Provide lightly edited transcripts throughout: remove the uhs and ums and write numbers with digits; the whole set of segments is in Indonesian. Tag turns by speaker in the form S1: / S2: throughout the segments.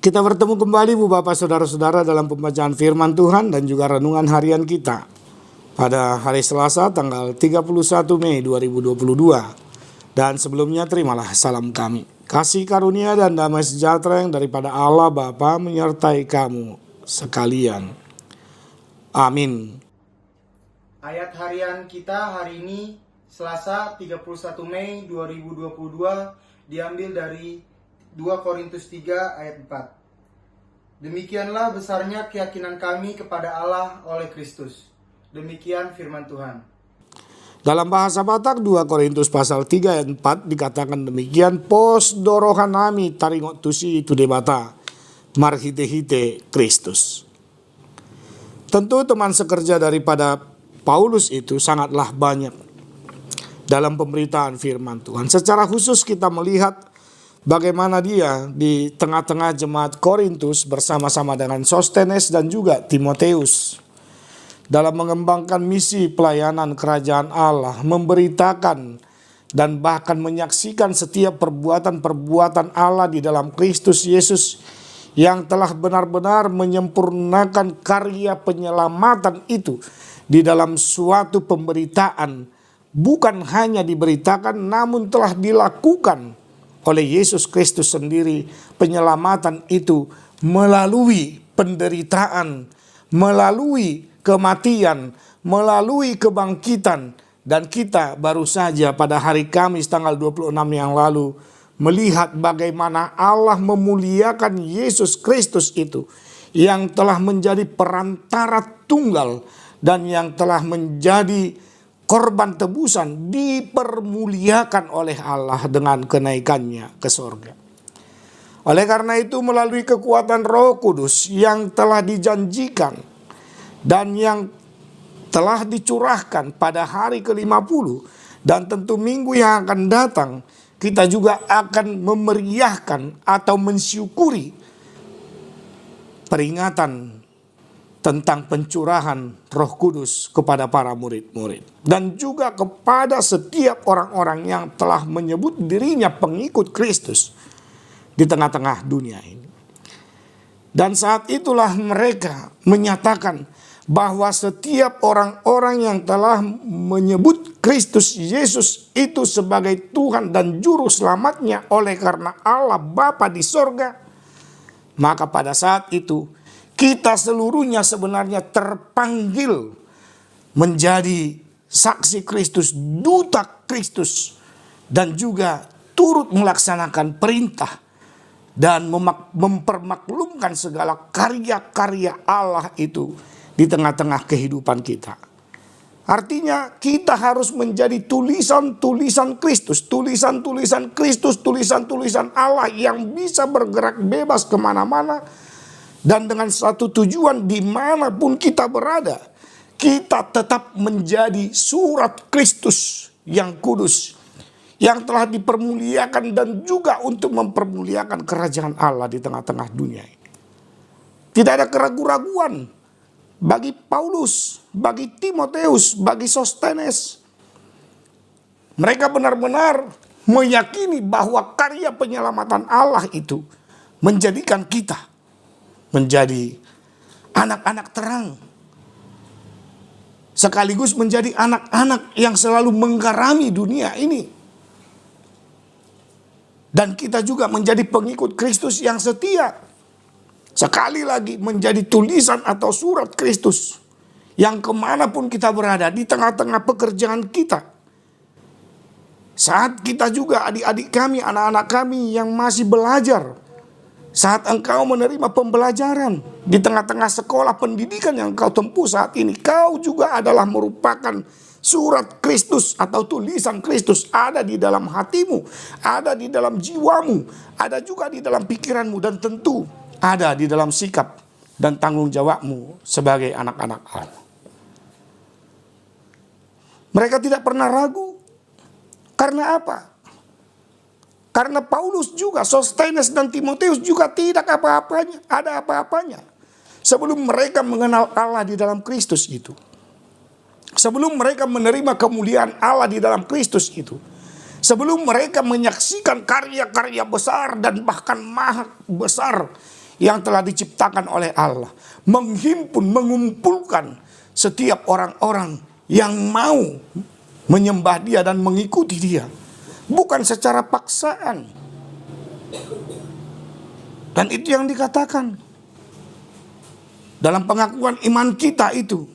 S1: Kita bertemu kembali Bu Bapak Saudara-saudara dalam pembacaan firman Tuhan dan juga renungan harian kita pada hari Selasa tanggal 31 Mei 2022. Dan sebelumnya terimalah salam kami. Kasih karunia dan damai sejahtera yang daripada Allah Bapa menyertai kamu sekalian. Amin.
S2: Ayat harian kita hari ini Selasa 31 Mei 2022 diambil dari 2 Korintus 3 ayat 4. Demikianlah besarnya keyakinan kami kepada Allah oleh Kristus. Demikian firman Tuhan.
S1: Dalam bahasa Batak 2 Korintus pasal 3 ayat 4 dikatakan demikian, pos dorohanami taringot tusi itu debata marhite-hite Kristus. Tentu teman sekerja daripada Paulus itu sangatlah banyak dalam pemberitaan firman Tuhan. Secara khusus kita melihat bagaimana dia di tengah-tengah jemaat Korintus bersama-sama dengan Sostenes dan juga Timoteus dalam mengembangkan misi pelayanan kerajaan Allah, memberitakan dan bahkan menyaksikan setiap perbuatan-perbuatan Allah di dalam Kristus Yesus yang telah benar-benar menyempurnakan karya penyelamatan itu di dalam suatu pemberitaan, bukan hanya diberitakan namun telah dilakukan oleh Yesus Kristus sendiri. Penyelamatan itu melalui penderitaan, melalui kematian, melalui kebangkitan. Dan kita baru saja pada hari Kamis tanggal 26 yang lalu melihat bagaimana Allah memuliakan Yesus Kristus itu yang telah menjadi perantara tunggal dan yang telah menjadi korban tebusan, dipermuliakan oleh Allah dengan kenaikannya ke sorga. Oleh karena itu melalui kekuatan Roh Kudus yang telah dijanjikan dan yang telah dicurahkan pada hari ke-50 dan tentu minggu yang akan datang, kita juga akan memeriahkan atau mensyukuri peringatan tentang pencurahan Roh Kudus kepada para murid-murid dan juga kepada setiap orang-orang yang telah menyebut dirinya pengikut Kristus di tengah-tengah dunia ini. Dan saat itulah mereka menyatakan bahwa setiap orang-orang yang telah menyebut Kristus Yesus itu sebagai Tuhan dan Juru Selamatnya oleh karena Allah Bapa di sorga, maka pada saat itu kita seluruhnya sebenarnya terpanggil menjadi saksi Kristus, duta Kristus, dan juga turut melaksanakan perintah dan mempermaklumkan segala karya-karya Allah itu di tengah-tengah kehidupan kita. Artinya kita harus menjadi tulisan-tulisan Kristus, tulisan-tulisan Kristus, tulisan-tulisan Allah yang bisa bergerak bebas kemana-mana. Dan dengan satu tujuan dimanapun kita berada, kita tetap menjadi surat Kristus yang kudus, yang telah dipermuliakan dan juga untuk mempermuliakan kerajaan Allah di tengah-tengah dunia ini. Tidak ada keraguan-raguan bagi Paulus, bagi Timoteus, bagi Sostenes. Mereka benar-benar meyakini bahwa karya penyelamatan Allah itu menjadikan kita menjadi anak-anak terang, sekaligus menjadi anak-anak yang selalu menggarami dunia ini. Dan kita juga menjadi pengikut Kristus yang setia. Sekali lagi menjadi tulisan atau surat Kristus yang kemanapun kita berada di tengah-tengah pekerjaan kita. Saat kita juga adik-adik kami, anak-anak kami yang masih belajar, saat engkau menerima pembelajaran di tengah-tengah sekolah pendidikan yang engkau tempuh saat ini, kau juga adalah merupakan surat Kristus atau tulisan Kristus. Ada di dalam hatimu, ada di dalam jiwamu, ada juga di dalam pikiranmu, dan tentu ada di dalam sikap dan tanggung jawabmu sebagai anak-anak Allah. Mereka tidak pernah ragu. Karena apa? Karena Paulus juga, Sostenes dan Timoteus juga tidak ada apa-apanya sebelum mereka mengenal Allah di dalam Kristus itu. Sebelum mereka menerima kemuliaan Allah di dalam Kristus itu. Sebelum mereka menyaksikan karya-karya besar dan bahkan maha besar yang telah diciptakan oleh Allah. Menghimpun, mengumpulkan setiap orang-orang yang mau menyembah Dia dan mengikuti Dia. Bukan secara paksaan. Dan itu yang dikatakan dalam pengakuan iman kita itu,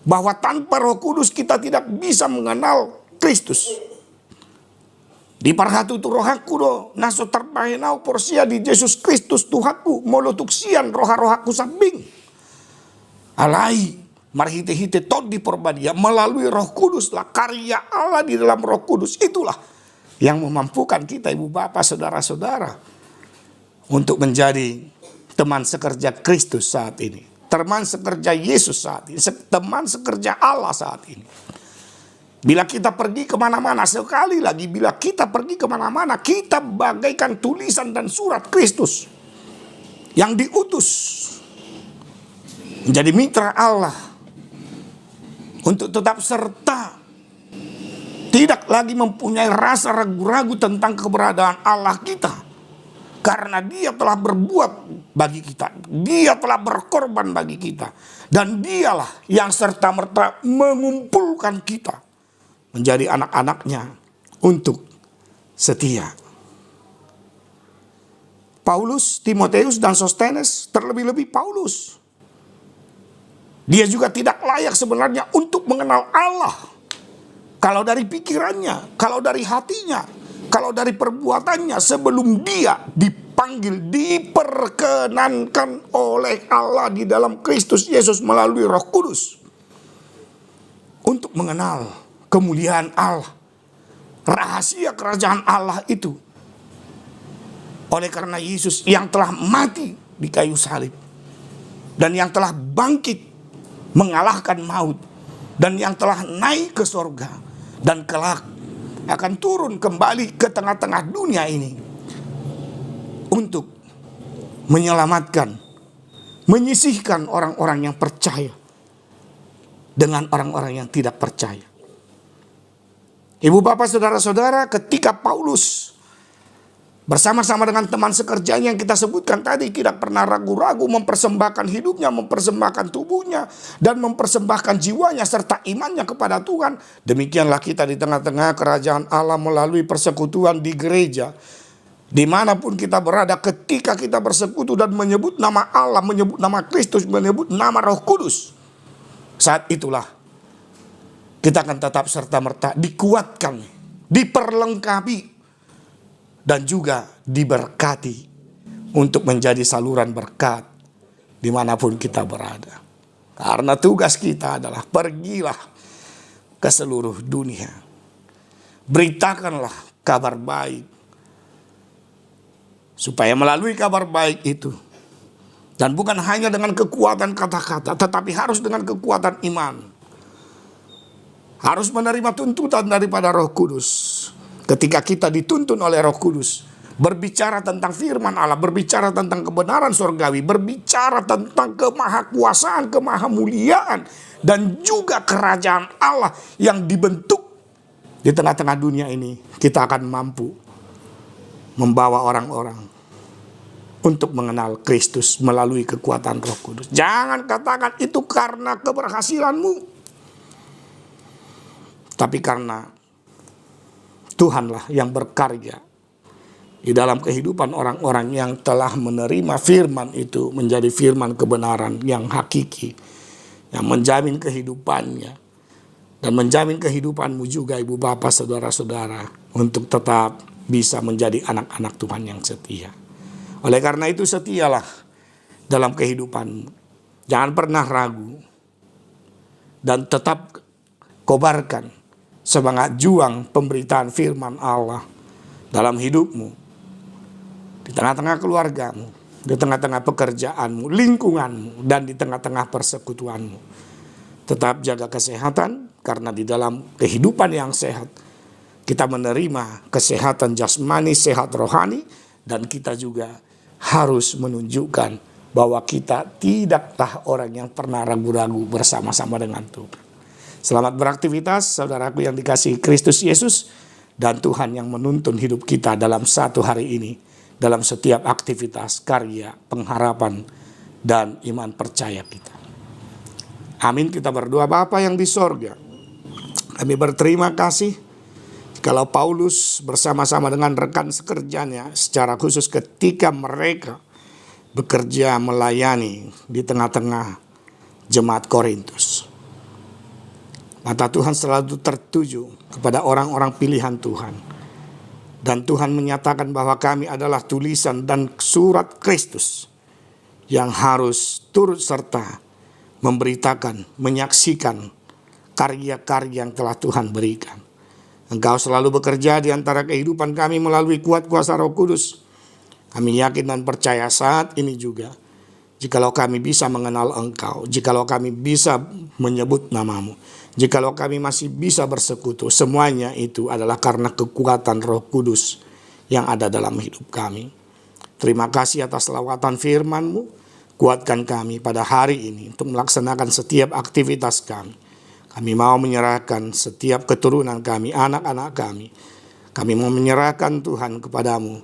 S1: bahwa tanpa Roh Kudus kita tidak bisa mengenal Kristus. Di parhatu tu rohaku do, naso terpahenau porsia di Yesus Kristus Tuhanku, molotuksian roha-rohaku sabing. Alai, marhite-hite tod di porbadia, melalui Roh Kudus lah, karya Allah di dalam Roh Kudus. Itulah yang memampukan kita, ibu bapak, saudara-saudara, untuk menjadi teman sekerja Kristus saat ini. Teman sekerja Yesus saat ini. Teman sekerja Allah saat ini. Bila kita pergi kemana-mana, sekali lagi bila kita pergi kemana-mana, kita bagaikan tulisan dan surat Kristus yang diutus menjadi mitra Allah untuk tetap serta, tidak lagi mempunyai rasa ragu-ragu tentang keberadaan Allah kita. Karena Dia telah berbuat bagi kita. Dia telah berkorban bagi kita. Dan Dialah yang serta-merta mengumpulkan kita menjadi anak-anaknya untuk setia. Paulus, Timoteus, dan Sostenes, terlebih-lebih Paulus, dia juga tidak layak sebenarnya untuk mengenal Allah. Kalau dari pikirannya, kalau dari hatinya, kalau dari perbuatannya, sebelum dia dipanggil, diperkenankan oleh Allah di dalam Kristus Yesus melalui Roh Kudus untuk mengenal kemuliaan Allah, rahasia kerajaan Allah itu. Oleh karena Yesus yang telah mati di kayu salib dan yang telah bangkit mengalahkan maut dan yang telah naik ke sorga dan kelak akan turun kembali ke tengah-tengah dunia ini untuk menyelamatkan, menyisihkan orang-orang yang percaya dengan orang-orang yang tidak percaya. Ibu bapak saudara-saudara, ketika Paulus bersama-sama dengan teman sekerjanya yang kita sebutkan tadi, tidak pernah ragu-ragu mempersembahkan hidupnya, mempersembahkan tubuhnya, dan mempersembahkan jiwanya serta imannya kepada Tuhan. Demikianlah kita di tengah-tengah kerajaan Allah melalui persekutuan di gereja. Dimanapun kita berada, ketika kita bersekutu dan menyebut nama Allah, menyebut nama Kristus, menyebut nama Roh Kudus, saat itulah kita akan tetap serta-merta dikuatkan, diperlengkapi, dan juga diberkati untuk menjadi saluran berkat dimanapun kita berada. Karena tugas kita adalah pergilah ke seluruh dunia. Beritakanlah kabar baik. Supaya melalui kabar baik itu, dan bukan hanya dengan kekuatan kata-kata, tetapi harus dengan kekuatan iman. Harus menerima tuntutan daripada Roh Kudus. Ketika kita dituntun oleh Roh Kudus, berbicara tentang firman Allah, berbicara tentang kebenaran surgawi, berbicara tentang kemahakuasaan, kemahamuliaan, dan juga kerajaan Allah yang dibentuk di tengah-tengah dunia ini, kita akan mampu membawa orang-orang untuk mengenal Kristus melalui kekuatan Roh Kudus. Jangan katakan itu karena keberhasilanmu, tapi karena Tuhanlah yang berkarya di dalam kehidupan orang-orang yang telah menerima firman itu menjadi firman kebenaran yang hakiki, yang menjamin kehidupannya dan menjamin kehidupanmu juga, ibu bapak, saudara-saudara, untuk tetap bisa menjadi anak-anak Tuhan yang setia. Oleh karena itu setialah dalam kehidupanmu. Jangan pernah ragu dan tetap kobarkan semangat juang pemberitaan firman Allah dalam hidupmu, di tengah-tengah keluargamu, di tengah-tengah pekerjaanmu, lingkunganmu, dan di tengah-tengah persekutuanmu. Tetap jaga kesehatan, karena di dalam kehidupan yang sehat kita menerima kesehatan jasmani, sehat rohani, dan kita juga harus menunjukkan bahwa kita tidaklah orang yang pernah ragu-ragu bersama-sama dengan Tuhan. Selamat beraktivitas, saudaraku yang dikasihi Kristus Yesus, dan Tuhan yang menuntun hidup kita dalam satu hari ini dalam setiap aktivitas, karya, pengharapan, dan iman percaya kita. Amin. Kita berdoa. Bapa yang di sorga, kami berterima kasih kalau Paulus bersama-sama dengan rekan sekerjanya, secara khusus ketika mereka bekerja melayani di tengah-tengah jemaat Korintus. Mata Tuhan selalu tertuju kepada orang-orang pilihan Tuhan. Dan Tuhan menyatakan bahwa kami adalah tulisan dan surat Kristus yang harus turut serta memberitakan, menyaksikan karya-karya yang telah Tuhan berikan. Engkau selalu bekerja di antara kehidupan kami melalui kuat kuasa Roh Kudus. Kami yakin dan percaya saat ini juga, jikalau kami bisa mengenal Engkau, jikalau kami bisa menyebut namamu, jikalau kami masih bisa bersekutu, semuanya itu adalah karena kekuatan Roh Kudus yang ada dalam hidup kami. Terima kasih atas lawatan firman-Mu. Kuatkan kami pada hari ini untuk melaksanakan setiap aktivitas kami. Kami mau menyerahkan setiap keturunan kami, anak-anak kami. Kami mau menyerahkan Tuhan kepadamu,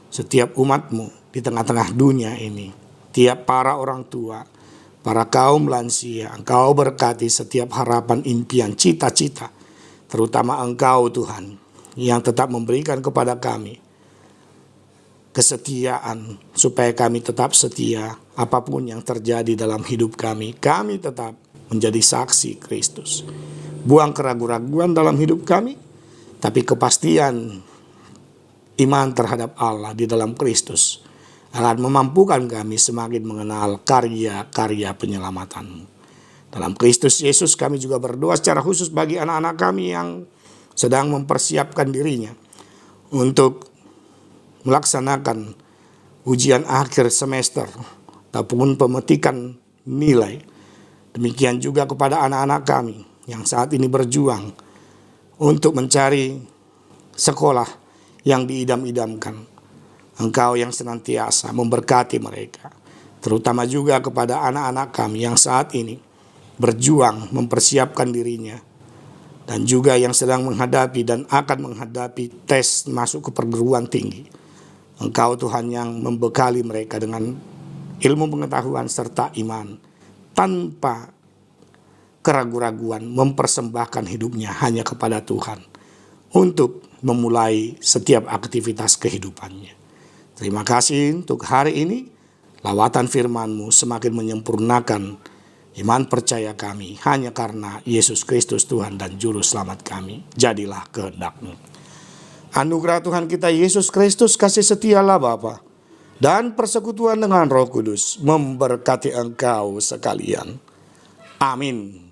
S1: setiap umat-Mu di tengah-tengah dunia ini. Tiap para orang tua, para kaum lansia, Engkau berkati setiap harapan, impian, cita-cita. Terutama Engkau Tuhan yang tetap memberikan kepada kami kesetiaan, supaya kami tetap setia apapun yang terjadi dalam hidup kami. Kami tetap menjadi saksi Kristus. Buang keraguan-raguan dalam hidup kami, tapi kepastian iman terhadap Allah di dalam Kristus akan memampukan kami semakin mengenal karya-karya penyelamatanmu. Dalam Kristus Yesus kami juga berdoa secara khusus bagi anak-anak kami yang sedang mempersiapkan dirinya untuk melaksanakan ujian akhir semester ataupun pemetikan nilai. Demikian juga kepada anak-anak kami yang saat ini berjuang untuk mencari sekolah yang diidam-idamkan. Engkau yang senantiasa memberkati mereka. Terutama juga kepada anak-anak kami yang saat ini berjuang mempersiapkan dirinya. Dan juga yang sedang menghadapi dan akan menghadapi tes masuk ke perguruan tinggi. Engkau Tuhan yang membekali mereka dengan ilmu pengetahuan serta iman. Tanpa keraguan-raguan mempersembahkan hidupnya hanya kepada Tuhan. Untuk memulai setiap aktivitas kehidupannya. Terima kasih untuk hari ini. Lawatan firman-Mu semakin menyempurnakan iman percaya kami. Hanya karena Yesus Kristus Tuhan dan Juru Selamat kami. Jadilah kehendak-Mu. Anugerah Tuhan kita Yesus Kristus, kasih setialah Bapa, dan persekutuan dengan Roh Kudus memberkati engkau sekalian. Amin.